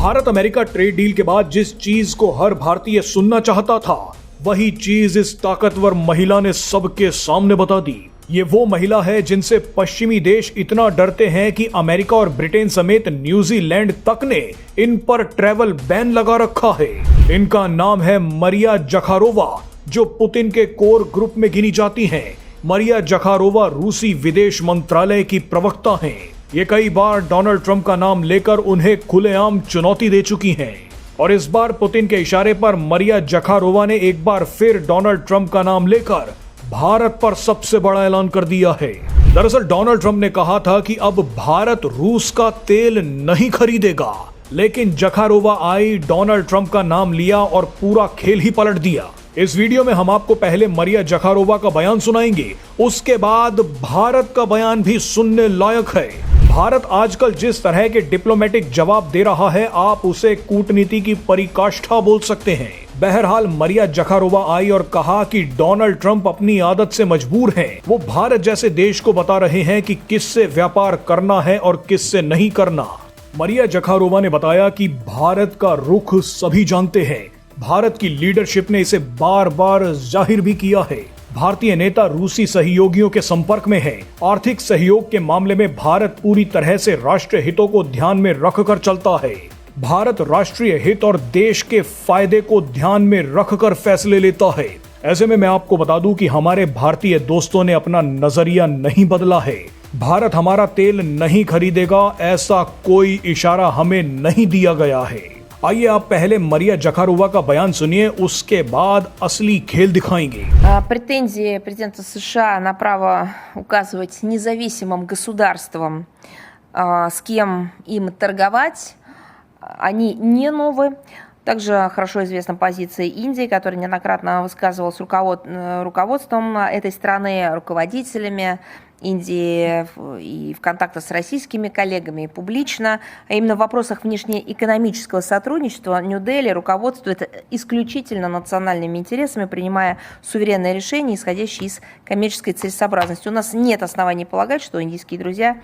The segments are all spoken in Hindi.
भारत अमेरिका ट्रेड डील के बाद जिस चीज को हर भारतीय सुनना चाहता था, वही चीज इस ताकतवर महिला ने सबके सामने बता दी। ये वो महिला है जिनसे पश्चिमी देश इतना डरते हैं कि अमेरिका और ब्रिटेन समेत न्यूजीलैंड तक ने इन पर ट्रैवल बैन लगा रखा है। इनका नाम है मरिया जखारोवा, जो पुतिन के कोर ग्रुप में गिनी जाती हैं। मरिया जखारोवा रूसी विदेश मंत्रालय की प्रवक्ता हैं। ये कई बार डोनाल्ड ट्रंप का नाम लेकर उन्हें खुलेआम चुनौती दे चुकी हैं और इस बार पुतिन के इशारे पर मरिया जखारोवा ने एक बार फिर डोनाल्ड ट्रंप का नाम लेकर भारत पर सबसे बड़ा ऐलान कर दिया है। दरअसल डोनाल्ड ट्रंप ने कहा था कि अब भारत रूस का तेल नहीं खरीदेगा, लेकिन जखारोवा आई, डोनाल्ड ट्रंप का नाम लिया और पूरा खेल ही पलट दिया। इस वीडियो में हम आपको पहले मरिया जखारोवा का बयान सुनाएंगे, उसके बाद भारत का बयान भी सुनने लायक है। भारत आजकल जिस तरह के डिप्लोमेटिक जवाब दे रहा है, आप उसे कूटनीति की पराकाष्ठा बोल सकते हैं। बहरहाल मरिया जखारोवा आई और कहा कि डोनाल्ड ट्रंप अपनी आदत से मजबूर हैं। वो भारत जैसे देश को बता रहे हैं कि किससे व्यापार करना है और किससे नहीं करना। मरिया जखारोवा ने बताया कि भारत का रुख सभी जानते हैं। भारत की लीडरशिप ने इसे बार बार जाहिर भी किया है। भारतीय नेता रूसी सहयोगियों के संपर्क में हैं। आर्थिक सहयोग के मामले में भारत पूरी तरह से राष्ट्रीय हितों को ध्यान में रखकर चलता है। भारत राष्ट्रीय हित और देश के फायदे को ध्यान में रखकर फैसले लेता है। ऐसे में मैं आपको बता दूं कि हमारे भारतीय दोस्तों ने अपना नजरिया नहीं बदला है। भारत हमारा तेल नहीं खरीदेगा, ऐसा कोई इशारा हमें नहीं दिया गया है। आइए आप पहले मरिया जखारोवा का बयान सुनिए, उसके बाद असली खेल दिखाएंगे। Претензии президента США на право указывать независимым государствам, с кем им торговать, они не новы. Также хорошо известна позиция Индии, которая неоднократно высказывалась руководством этой страны, руководителями Индии и в контактах с российскими коллегами и публично. А именно в вопросах внешнеэкономического сотрудничества Нью-Дели руководствует исключительно национальными интересами, принимая суверенные решения, исходящие из коммерческой целесообразности. У нас нет оснований полагать, что индийские друзья...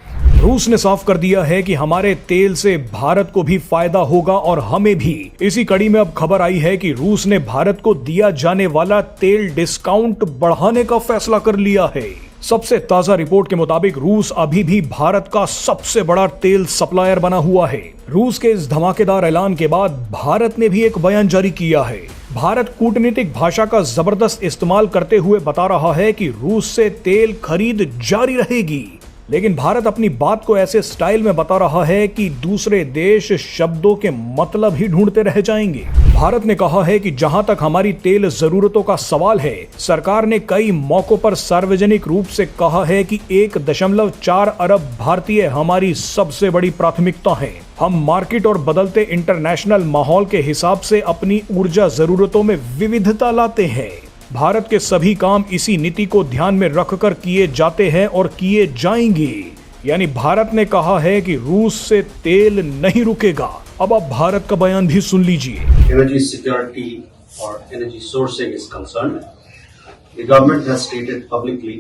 रूस ने साफ कर दिया है कि हमारे तेल से भारत को भी फायदा होगा और हमें भी। इसी कड़ी में अब खबर आई है कि रूस ने भारत को दिया जाने वाला तेल डिस्काउंट बढ़ाने का फैसला कर लिया है। सबसे ताजा रिपोर्ट के मुताबिक रूस अभी भी भारत का सबसे बड़ा तेल सप्लायर बना हुआ है। रूस के इस धमाकेदार ऐलान के बाद भारत ने भी एक बयान जारी किया है। भारत कूटनीतिक भाषा का जबरदस्त इस्तेमाल करते हुए बता रहा है कि रूस से तेल खरीद जारी रहेगी, लेकिन भारत अपनी बात को ऐसे स्टाइल में बता रहा है कि दूसरे देश शब्दों के मतलब ही ढूंढते रह जाएंगे। भारत ने कहा है कि जहां तक हमारी तेल जरूरतों का सवाल है, सरकार ने कई मौकों पर सार्वजनिक रूप से कहा है कि 1.4 अरब भारतीय हमारी सबसे बड़ी प्राथमिकता है। हम मार्केट और बदलते इंटरनेशनल माहौल के हिसाब से अपनी ऊर्जा जरूरतों में विविधता लाते हैं। भारत के सभी काम इसी नीति को ध्यान में रखकर किए जाते हैं और किए जाएंगे। यानी भारत ने कहा है कि रूस से तेल नहीं रुकेगा। अब आप भारत का बयान भी सुन लीजिए। Energy security or energy sourcing is concerned, the government has stated publicly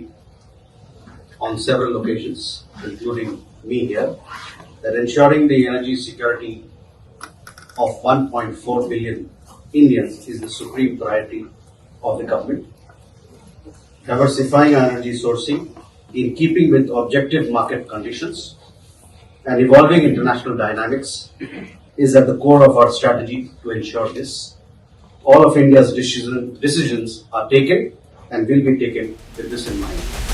on several occasions, including me here, that ensuring the energy security of 1.4 billion Indians is the supreme priority of the government. Diversifying our energy sourcing in keeping with objective market conditions and evolving international dynamics is at the core of our strategy to ensure this. All of India's decisions are taken and will be taken with this in mind.